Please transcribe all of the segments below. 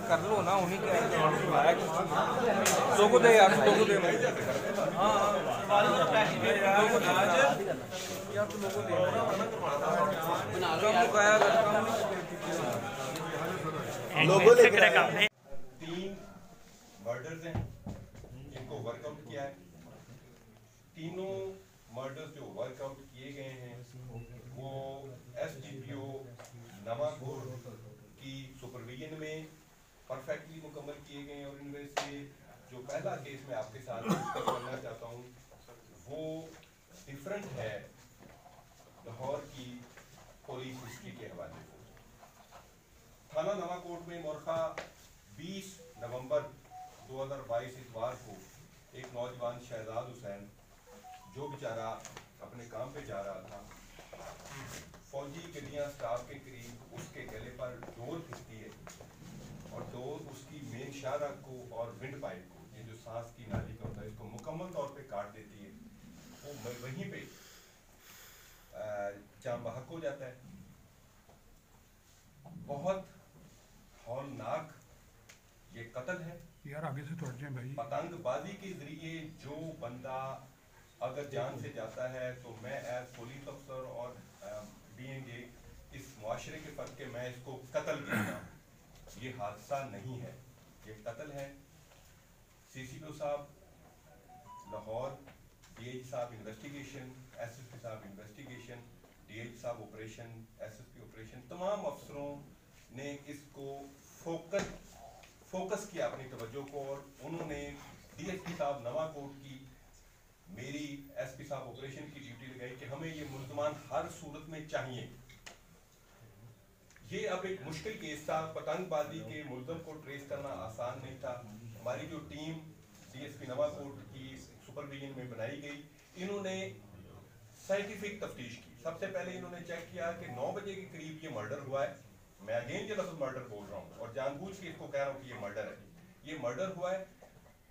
कर लो ना, उन्हीं के लोगों दे यार, लोगों दे लोगों लेकर 3 मर्डर्स हैं जिनको वर्कआउट किया है। तीनों मर्डर्स जो वर्कआउट किए गए हैं वो एसडीपीओ नवाकोट की सुपरविजन में परफेक्टली मुकम्मल किए गए हैं। और इनमें से जो पहला केस मैं आपके साथ करना चाहता हूँ वो डिफरेंट है लाहौर की पुलिस हिस्ट्री के हवाले से। थाना नवाकोट में मोरखा 20 नवंबर 2022 इतवार को एक नौजवान शहजाद हुसैन जो बेचारा अपने काम पे जा रहा था, फौजी गड्डियां स्टाफ के करीब उसके गले पर डोर खिंचती है और डोर उसकी मेन शाहराह को और विंड पाइप को, ये जो सांस की नाली का होता है, इसको मुकम्मल तौर पे काट देती है। वो वहीं पे जान बहक हो जाता है। बहुत हौलनाक ये कत्ल है यार, आगे से तोड़ जाए भाई। पतंगबाजी के जरिए जो बंदा अगर जान से जाता है तो मैं एज पुलिस अफसर और बीइंग इस मुआशरे के फर्क के मैं इसको कत्ल कहता हूँ। ये हादसा नहीं है, ये कत्ल है। सीसीपीओ साहब लाहौर, डीएच साहब इन्वेस्टिगेशन, एसएसपी साहब इन्वेस्टिगेशन, डीएच साहब ऑपरेशन, एसएसपी ऑपरेशन, तमाम अफसरों ने इसको फोकस किया अपनी तवज्जो को। और उन्होंने डीएसपी साहब नवाकोट की, मेरी एसपी साहब ऑपरेशन की ड्यूटी लगाई कि हमें ये मुल्ज़मान हर सूरत में चाहिए। ये अब एक मुश्किल केस था, पतंगबाजी के मुल्ज़म को ट्रेस करना आसान नहीं था। हमारी जो टीम डीएसपी नवाकोट की सुपरविजन में बनाई गई, इन्होंने साइंटिफिक तफ्तीश की। सबसे पहले इन्होंने चेक किया कि 9 बजे के करीब ये मर्डर हुआ है। मैं अगेन ये लफ्ज़ मर्डर बोल रहा हूँ और जानबूझ के इसको कह रहा हूँ कि ये मर्डर है। ये मर्डर हुआ है,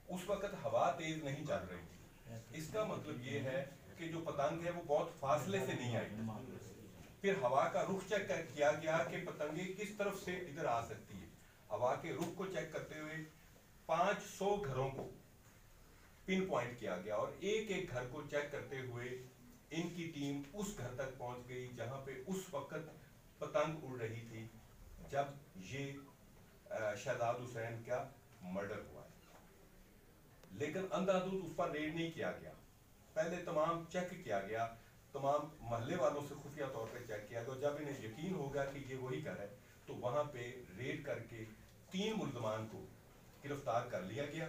उस वक्त हवा तेज नहीं चल रही थी। इसका मतलब ये है कि जो पतंग है वो बहुत फासले से नहीं आई। फिर हवा का रुख चेक किया गया कि पतंगे किस तरफ से इधर आ सकती है। हवा के रुख को चेक करते हुए 500 घरों को पिन पॉइंट किया गया और एक एक घर को चेक करते हुए इनकी टीम उस घर तक पहुंच गई जहां पे उस वक्त पतंग उड़ रही थी जब ये शहजाद हुसैन का मर्डर हुआ है। लेकिन अंधाधुंध उस पर रेड नहीं किया गया। पहले तमाम चेक किया गया, तमाम मोहल्ले वालों से खुफिया तौर पे चेक किया गया। जब इन्हें यकीन होगा कि ये वही घर है तो वहां पे रेड करके 3 मुल्ज़मान को गिरफ्तार कर लिया गया।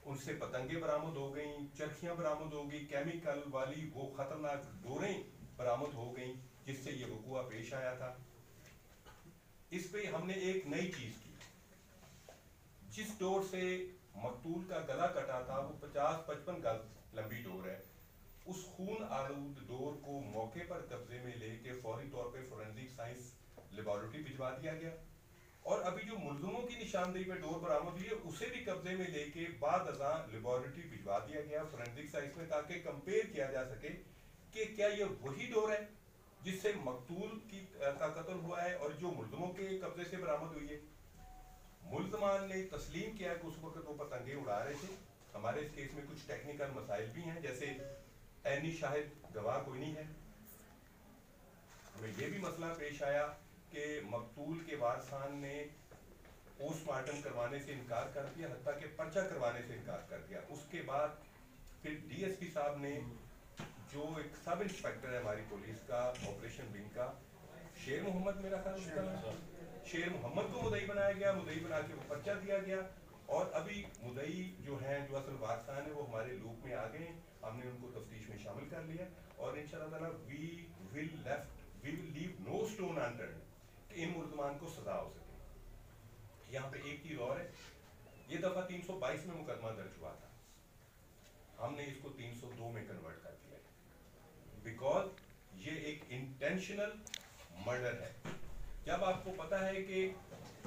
उनसे पतंगे बरामद हो गई, चरखियां बरामद हो गई, केमिकल वाली वो खतरनाक डोरें बरामद हो गई जिससे ये वक़ुआ पेश आया था। इस पे हमने एक नई चीज की। जिस डोर से मकतूल का गला कटा था वो 50-55 गज लंबी डोर है। उस खून आलूद डोर को मौके पर कब्जे में लेके फौरी तौर पे फोरेंसिक साइंस लेबोरेटरी भिजवा दिया गया। और अभी जो मुल्ज़िमों की निशानदेही पे डोर बरामद हुई है उसे भी कब्जे में लेके बाद अज़ां लेबोरेटरी भिजवा दिया गया फोरेंसिक साइंस में, ताकि कंपेयर किया जा सके कि क्या ये वही डोर है जिससे मकतूल का कत्ल हुआ है और जो मुल्ज़िमों के कब्जे से बरामद हुई है। मुल्ज़मान ने तस्लीम किया कि उस वक्त वो पतंगे उड़ा रहे थे। हमारे इस केस में कुछ टेक्निकल मसाइल भी हैं, जैसे ऐनी शाहिद गवाह कोई नहीं है। हमें ये भी मसला पेश आया कि मकतूल के वारसान ने पोस्टमार्टम करवाने से इनकार कर दिया, हत्ता के पर्चा करवाने से इनकार कर दिया। उसके बाद फिर डीएसपी साहब ने, जो एक सब इंस्पेक्टर है हमारी पुलिस का ऑपरेशन विंग का, शेर मोहम्मद मेरा ख्याल उसका नाम, शेर मोहम्मद को मुदई बनाया गया। मुदई बना के वो पर्चा दिया गया और अभी मुदई जो है, जो असल वारसान है, वो हमारे लूप में आ गए। हमने उनको तफ्तीश में शामिल कर लिया और इंशाअल्लाह we will leave no stone unturned कि इन मुल्ज़मान को सजा हो सके। यहाँ पे एक चीज और है, ये दफा 322 में मुकदमा दर्ज हुआ था, हमने इसको 302 में कन्वर्ट कर दिया बिकॉज ये एक इंटेंशनल मर्डर है। जब आपको पता है कि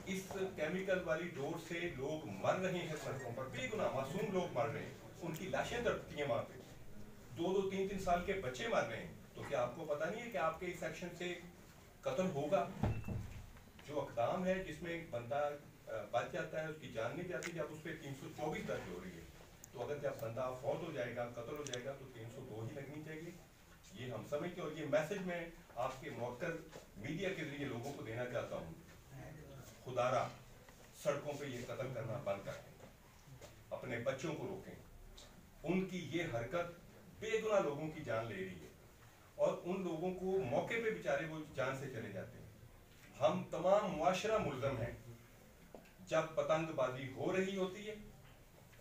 इस केमिकल वाली डोर से लोग मर रहे हैं, सड़कों पर बेगुनाह मासूम लोग मर रहे हैं, उनकी लाशें तड़पती हैं वहां पे, 2-2, 3-3 साल के बच्चे मर रहे हैं, तो क्या आपको पता नहीं है कि आपके इस एक्शन से कत्ल होगा? जो अकदाम है जिसमें एक बंदा बच जाता है, उसकी जान नहीं जाती, जब उस पर 324 दर्ज हो रही है, तो अगर जब बंदा फौत हो जाएगा, कत्ल हो जाएगा, तो 302 ही लगनी चाहिए। ये हम समझते हैं और ये मैसेज मैं आपके मौकर मीडिया के जरिए लोगों को देना चाहता हूँ, खुदारा सड़कों पे ये कत्ल करना बंद कर दें, अपने बच्चों को रोकें। उनकी ये हरकत बेगुनाह लोगों की जान ले रही है और उन लोगों को मौके पे बेचारे वो जान से चले जाते हैं। हम तमाम मुआशरा मुल्ज़म हैं जब पतंगबाजी हो रही होती है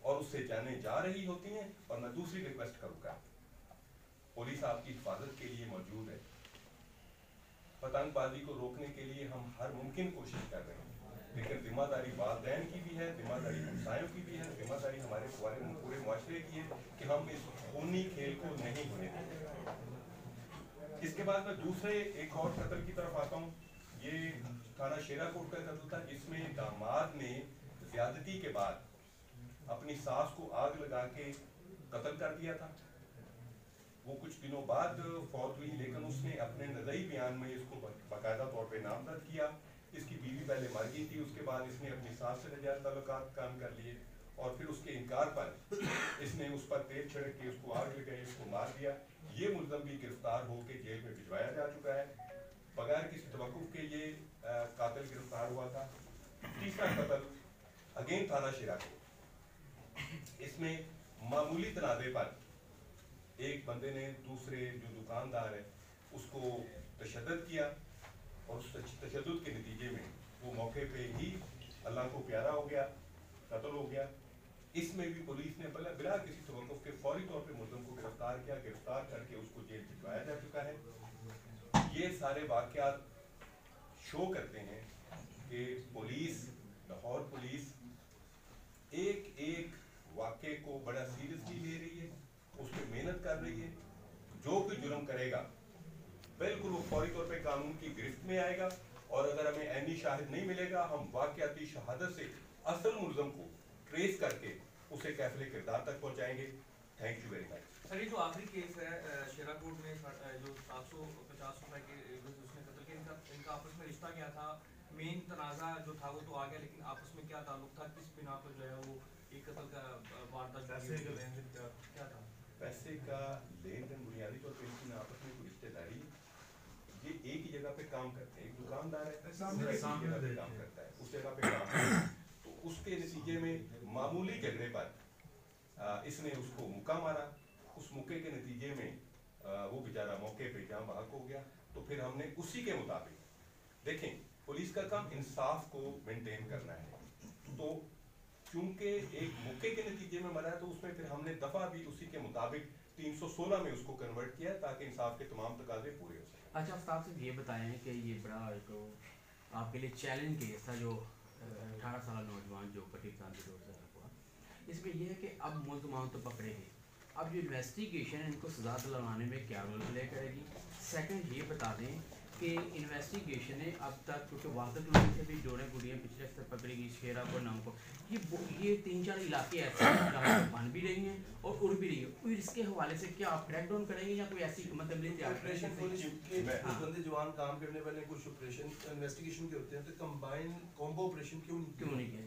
और उससे जाने जा रही होती हैं। और मैं दूसरी रिक्वेस्ट करूंगा, पुलिस आपकी हिफाजत के लिए मौजूद है, पतंगबाजी को रोकने के लिए हम हर मुमकिन कोशिश कर रहे हैं, लेकिन जिम्मेदारी वालिदैन की भी है, जिम्मेदारी हमसायों की भी है, जिम्मेदारी हमारे पूरे मुआशरे की है कि हम इस खूनी खेल को नहीं होने देंगे। इसके बाद मैं दूसरे एक और कत्ल की तरफ आता हूँ। ये थाना शेराकोट का कत्ल था, जिसमें दामाद ने ज्यादती के बाद अपनी सास को आग लगा के कत्ल कर दिया था। वो कुछ दिनों बाद फौत हुई, लेकिन उसने अपने नज़री बयान में इसको बाकायदा तौर पे नामजद किया। इसकी बीवी पहले मर गई थी, उसके बाद इसने अपनी सास से नजायज ताल्लुकात कायम कर लिए और फिर उसके इनकार पर इसने उस पर तेल छिड़क के उसको आग लगाई, उसको मार दिया। ये मुल्ज़म भी गिरफ्तार होकर जेल में भिजवाया जा चुका है। बगैर किसी तवक्कुफ के ये कातिल गिरफ्तार हुआ था। तीसरा कत्ल अगेन थाना शेराकोट, इसमें मामूली तनाज़े पर एक बंदे ने दूसरे जो दुकानदार है उसको तशद्दुद किया और उस तशद्दुद के नतीजे में वो मौके पे ही अल्लाह को प्यारा हो गया, कत्ल हो गया। इसमें भी पुलिस ने बिला किसी तवक्कुफ के फौरी तौर पे मुल्ज़िम को गिरफ्तार किया, गिरफ्तार करके उसको जेल भिजवाया जा चुका है। ये सारे वाक़यात शो करते हैं कि पुलिस, लाहौर पुलिस एक एक वाक़े को बड़ा सीरियसली ले रही है, उस पर मेहनत कर रही है। जो कोई जुर्म करेगा बिल्कुल वो फौरी तौर पे कानून की गिरफ्त में आएगा और अगर हमें ऐनी शाहिद नहीं मिलेगा, हम वाक़याती शहादत से असल मुल्ज़िम को ट्रेस करके उसे कैफले किरदार तक पहुंचाएंगे। Thank you very much. Sir, ये जो आखिरी केस है शेराकोट में जो 750 रुपए के उसने कत्ल किया, इनका आपस में रिश्ता क्या था? मेन तनाज़ा जो था वो तो आ गया, लेकिन आपस में क्या ताल्लुक था? किस बिना पर जो है वो एक कत्ल का वारदात क्या था? पैसे का लेन देन बुनियादी तौर पर इनकी आपस में कोई रिश्तेदारी, ये एक ही जगह पे काम करते हैं। एक दुकानदार है, सामने जगह पे काम करता है, उस जगह पे काम करता है। तो उसके नतीजे में मामूली झगड़े पर इसने उसको मुक्का मारा। उस मुक्के के नतीजे में वो बेचारा मौके पे जान बहक हो गया। तो फिर हमने उसी के मुताबिक, देखें पुलिस का काम इंसाफ को मेंटेन करना है, तो क्योंकि एक मुक्के के नतीजे में मरा है तो उसमें फिर हमने दफा भी उसी के मुताबिक 316 में उसको कन्वर्ट किया ताकि इंसाफ के तमाम तकाजे पूरे हो सकें। अच्छा, आफ्ताब साहब ये बताएं कि ये बड़ा एक आपके लिए चैलेंज केस था जो 18 साल नौजवान जो पट्टी क्रांति रोड से हुआ, इसमें यह है कि अब मुल्ज़िमान तो पकड़े गए, अब जो इन्वेस्टिगेशन है इनको सजा दिलवाने में क्या रोल प्ले करेगी? सेकंड ये बता दें कि इन्वेस्टिगेशन है अब तक, क्योंकि वाक़ई लोगों से भी जोड़े गुड़ियाँ पिछले से पकड़ी गई, शेरापुर नाम को, ये 3-4 इलाके ऐसे हैं जहाँ पर बन भी रही हैं और उड़ भी रही है। फिर इसके हवाले से क्या आप क्रैकडाउन करेंगे या कोई ऐसी मतलब ऑपरेशन पुलिस के बंदे जवान काम करने वाले कुछ ऑपरेशन इन्वेस्टिगेशन के होते हैं, तो कंबाइन कॉम्बो ऑपरेशन क्यों नहीं किया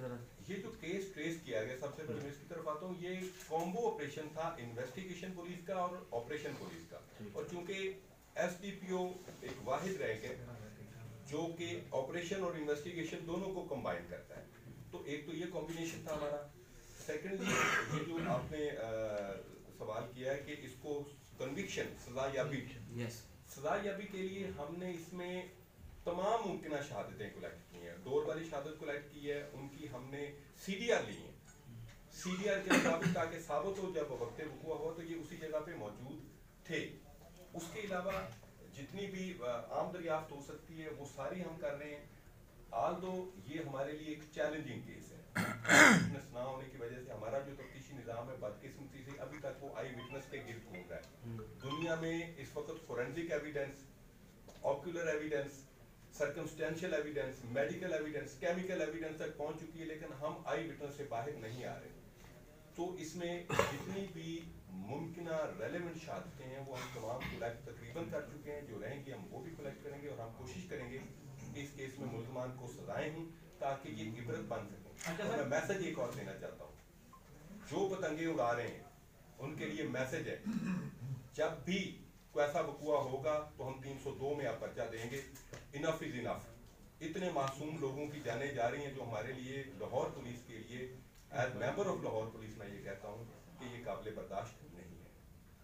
जाता? ये जो केस ट्रेस किया गया, सबसे पहले मैं इसकी तरफ आता हूँ, ये कॉम्बो ऑपरेशन था इन्वेस्टिगेशन पुलिस का और ऑपरेशन पुलिस का। और चूंकि एसडीपीओ एक वाहिद रैंक है जो कि ऑपरेशन और इन्वेस्टिगेशन दोनों को कंबाइन करता है, तो एक तो ये कॉम्बिनेशन था हमारा। सेकेंडली ये जो आपने सवाल किया है कि इसको कन्विक्शन सजायाबी के लिए हमने इसमें तमाम मुमकिन शहादतें कलेक्ट की हैं। डोर वाली शहादत कलेक्ट की है, उनकी हमने सीडीआर ली है, सीडीआर के मुताबिक ताकि साबित हो जब वक्त वक़ूआ हुआ तो ये उसी जगह पे मौजूद थे। उसके अलावा जितनी भी आम दरियाफ्त हो सकती है वो सारी हम कर रहे हैं। आल दो ये हमारे लिए एक चैलेंजिंग केस है, विटनेस ना होने की वजह से हमारा जो तफ्तीशी निज़ाम है बदकिस्मती से अभी तक वो आई विटनेस के गिर्द घूम रहा है। दुनिया में इस वक्त forensic evidence, ocular evidence, circumstantial evidence, medical evidence, chemical evidence तक पहुंच चुकी है, लेकिन हम आई विटनेस से बाहर नहीं आ रहे। तो इसमें जितनी भी मुमकिन रेलेवेंट शहादतें हैं वो हम तमाम कलेक्ट तकरीबन कर चुके हैं। जो रहेंगी हम वो भी कलेक्ट करेंगे और हम कोशिश करेंगे कि इस केस में मुल्ज़िमान को सजाएं हों ताकि ये इबरत बन सके। अच्छा और सर। मैं मैसेज एक और देना चाहता हूँ, जो पतंगे उड़ा रहे हैं उनके लिए मैसेज है, जब भी कोई ऐसा वकुआ होगा तो हम 302 में आप पर्चा देंगे। Enough is enough. इतने मासूम लोगों की जाने जा रही हैं, जो हमारे लिए लाहौर पुलिस के लिए as member of Lahore police मैं ये कहता हूँ कि ये काबिल बर्दाश्त नहीं है।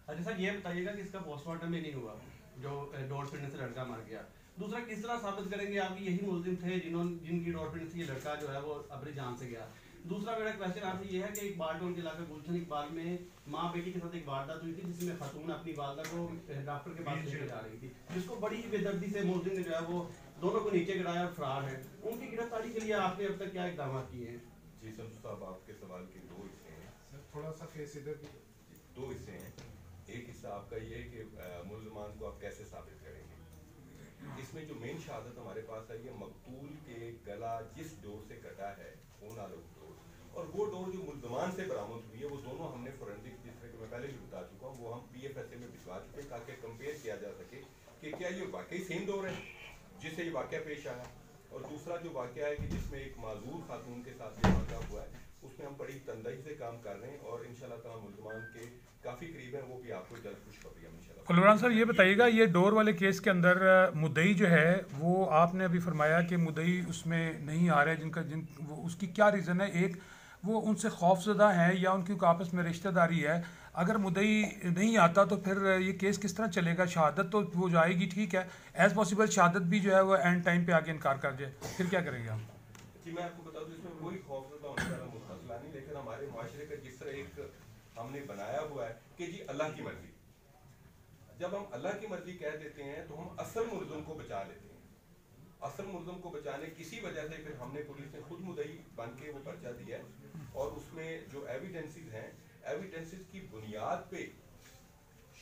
अच्छा सर, ये बताइएगा कि इसका पोस्टमार्टम भी नहीं हुआ जो डोर फिटने से लड़का मर गया। दूसरा, किस तरह साबित करेंगे आप कि यही मुलजिम थे जिनकी डोर फिटने से ये लड़का जो है वो अपनी जान से गया। दूसरा मेरा क्वेश्चन आपसे ये है कि इकबाल टोल के इलाके गुलशन इकबाल में माँ बेटी के साथ एक वारदात हुई थी, जिसमें खातून अपनी वालदा को डॉक्टर के पास लेकर जा रही थी, जिसको बड़ी बेदर्दी से मुलजिम ने जो है वो दोनों को नीचे गिराया और फरार है। उनकी गिरफ्तारी के लिए आपने अब तक क्या इकदाम किए हैं? जी संजू साहब, आपके सवाल के दो हिस्से हैं। सर थोड़ा सा फेस इधर की। दो हिस्से हैं। एक हिस्सा आपका ये है कि मुल्ज़मान को आप कैसे साबित करेंगे। इसमें जो मेन शहादत हमारे पास आई है, मकतूल के गला जिस डोर से कटा है ऊना लोग डोर, और वो डोर जो मुल्ज़मान से बरामद हुई है, वो दोनों हमने फोरेंसिक, जिस तरह कि मैं पहले भी बता चुका हूँ, वो हम PFSA में भिजवा चुके हैं ताकि कंपेयर किया जा सके कि क्या ये वाकई सेम डोर है जिससे ये वाक़या पेश आया। और दूसरा जो वाक़या है कि जिसमें एक माजूर खातून के साथ ये वाक़या हुआ है, उसमें हम बड़ी तंदही से काम कर रहे हैं और इंशाल्लाह ताला मुल्ज़मान के काफ़ी करीब हैं, वो भी आपको जल्द खुशखबरी हम इंशाल्लाह। कुलवरान सर, ये बताइएगा, ये डोर वाले केस के अंदर मुद्दई जो है वो आपने अभी फरमाया कि मुद्दई उसमें नहीं आ रहे, वो उसकी क्या रीज़न है? एक वो उनसे खौफजदा हैं या उनकी आपस में रिश्तेदारी है? अगर मुद्दई नहीं आता तो फिर ये केस किस तरह चलेगा? शहादत तो वो जाएगी, ठीक है, एज पॉसिबल शहादत भी जो है वो एंड टाइम पे आके इनकार कर जाए, फिर क्या करेंगे आप? जी मैं आपको बता दूं, इसमें कोई खौफजदा होने वाला मसला नहीं, लेकिन हमारे माशरे का जिस तरह एक हमने बनाया हुआ है कि जी अल्लाह की मर्जी, जब हम अल्लाह की मर्जी कह देते हैं तो हम असल मुल्ज़िम को बचा लेते हैं। असल मुल्ज़िम को बचाने किसी वजह से फिर हमने पुलिस ने खुद मुद्दई बन के वो पर्चा दिया है, और उसमें जो एविडेंसेस हैं, एविडेंसेस की बुनियाद पे,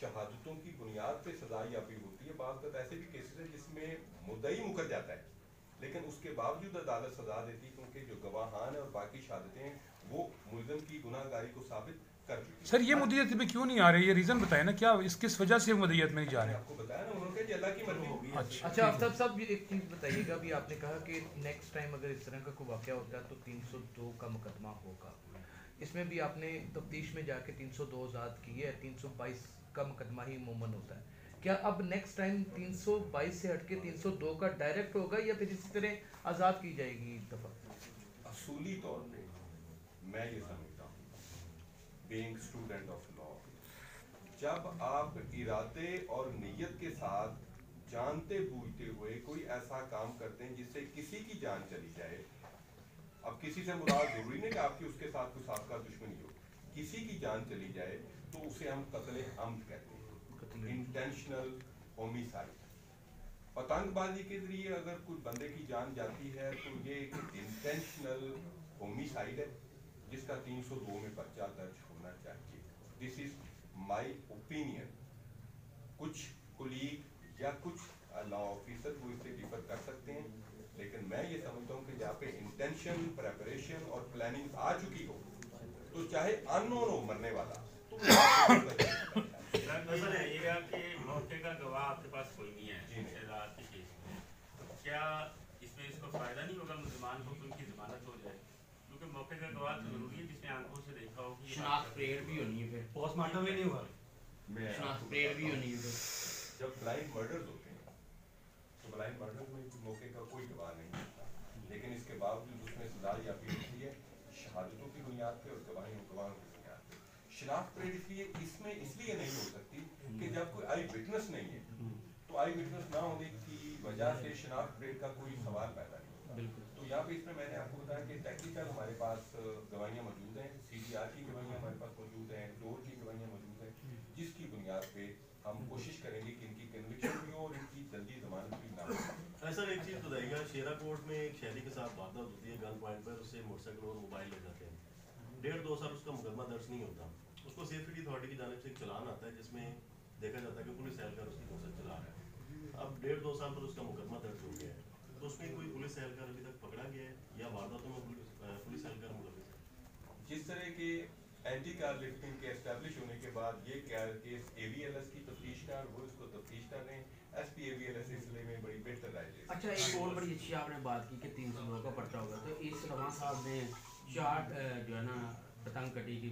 शहादतों की बुनियाद पे सजा याबी होती है। बात ऐसे भी केसेस हैं जिसमें मुद्दई मुकर जाता है लेकिन उसके बावजूद अदालत सजा देती है, क्योंकि जो गवाहान है और बाकी शहादतें हैं वो मुल्ज़िम की गुनाहगारी को साबित कर चुकी है। सर ये मुद्दत में क्यों नहीं आ रही, ये रीज़न बताएं ना, क्या किस वजह से मुद्दत में नहीं जा रहे? आपको बताया ना, उन्होंने कहा अल्लाह की मर्जी होगी। अच्छा आफ्ताब साहब, एक चीज़ बताइएगा, भी आपने कहा कि नेक्स्ट टाइम अगर इस तरह का कोई वाक़या होता है तो 302 का मुकदमा होगा। इसमें भी आपने तफ्तीश में जाके 302 आज़ाद की है, 322 का मुकदमा ही अमूमन होता है। क्या अब नेक्स्ट टाइम 322 से हटके 302 का डायरेक्ट होगा या फिर इसी तरह आज़ाद की जाएगी दफ़ा? असूली तौर पे मैं ये समझता हूँ, बीइंग स्टूडेंट ऑफ लॉ, जब आप इरादे और नीयत के साथ जानते बूझते हुए कोई ऐसा काम करते हैं जिससे किसी की जान चली जाए, अब किसी से मुराद जरूरी नहीं कि आपकी उसके साथ कोई साबका दुश्मनी हो, किसी की जान चली जाए तो उसे हम कत्ल अम्द कहते हैं, इंटेंशनल होमिसाइड। पतंगबाजी के जरिए अगर कोई बंदे की जान जाती है तो ये एक इंटेंशनल होमिसाइड है जिसका 302 में पर्चा दर्ज होना चाहिए। This is my opinion. कुछ कुलीग या कुछ लॉ ऑफिसर वो इससे डिफर कर सकते हैं, लेकिन मैं ये समझता हूँ कि जहाँ पे इंटेंशन, प्रेपरेशन और प्लानिंग आ चुकी हो तो चाहे अननोन हो मरने वाला तो नजर आइएगा कि मौके का गवाह आपके पास कोई नहीं है रात के केस में, तो क्या इसमें इसको फायदा नहीं होगा मुसलमान को कि उनकी जमानत हो जाए? क्योंकि मौके का गवाह तो जरूरी है जिसने आंखों से देखा हो कि शनाख्त परेड भी होनी है, फिर पोस्टमार्टम भी नहीं हुआ, शनाख्त परेड भी होनी है। फिर जब ब्लाइंड मर्डर्स होते हैं तो ब्लाइंड मर्डर्स में मौके का कोई गवाह नहीं होता, लेकिन इसके बावजूद उसमें सजा याबी होती है शहादतों की बुनियाद पे और गवाहों की बुनियाद पे। शनाख्त परेड इसलिए नहीं हो सकती कि जब कोई आई विटनेस नहीं है, तो आई विटनेस ना होने की वजह से शनाख्त परेड का कोई सवाल पैदा नहीं होता। तो यहाँ पे इसमें मैंने आपको बताया कि टेक्निकल हमारे पास गवाहियाँ मौजूद हैं, CDR की गवाहियाँ हमारे पास मौजूद हैं, डोर की गवाहियाँ मौजूद हैं, जिसकी बुनियाद पे हम कोशिश करेंगे कि इनकी कन्विक्शन भी हो और इनकी जल्दी जमानत भी ना हो। सर एक चीज़ बताइएगा, शेरा कोर्ट में एक शहरी के साथ वारदात होती है, गन पॉइंट पर उससे मोटरसाइकिल और मोबाइल ले जाते हैं, 1.5-2 साल उसका मुकदमा दर्ज नहीं होता, उसको सेफ्टी अथॉरिटी की जानिब से एक चलान आता है जिसमें देखा जाता है कि पुलिस एहलकार उसकी मकसद चला रहा है। अब 1.5-2 साल पर उसका मुकदमा दर्ज हो गया है, तो उसमें कोई पुलिस एहलकार अभी तक पकड़ा गया है या वारदातों में पुलिस एहलकार मुलविस है? जिस तरह के एंटी कार लिफ्टिंग के एस्टेब्लिश होने के बाद ये केस AVLS की तफ्तीश कर वो इसको तफ्तीश कर रहे हैं, SP AVLS इस सिलसिले में बड़ी बेहतर राय दे। अच्छा, एक और बड़ी अच्छी आपने बात की कि 302 का पर्चा होगा, तो इस रवान साहब ने 4 जो है ना पतंग कटी की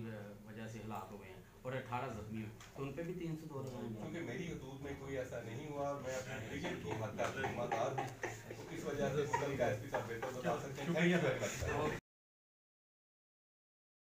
वजह से हलाक हो गए हैं और 18 जख्मी हुए, तो उन पे भी 302 लगाएंगे? क्योंकि मेरी हदूद में कोई ऐसा नहीं हुआ, मैं अपने डिवीजन की हद तक जिम्मेदार हूँ, तो इस वजह से मुतल्लिका एसपी साहब बेहतर बता सकते हैं।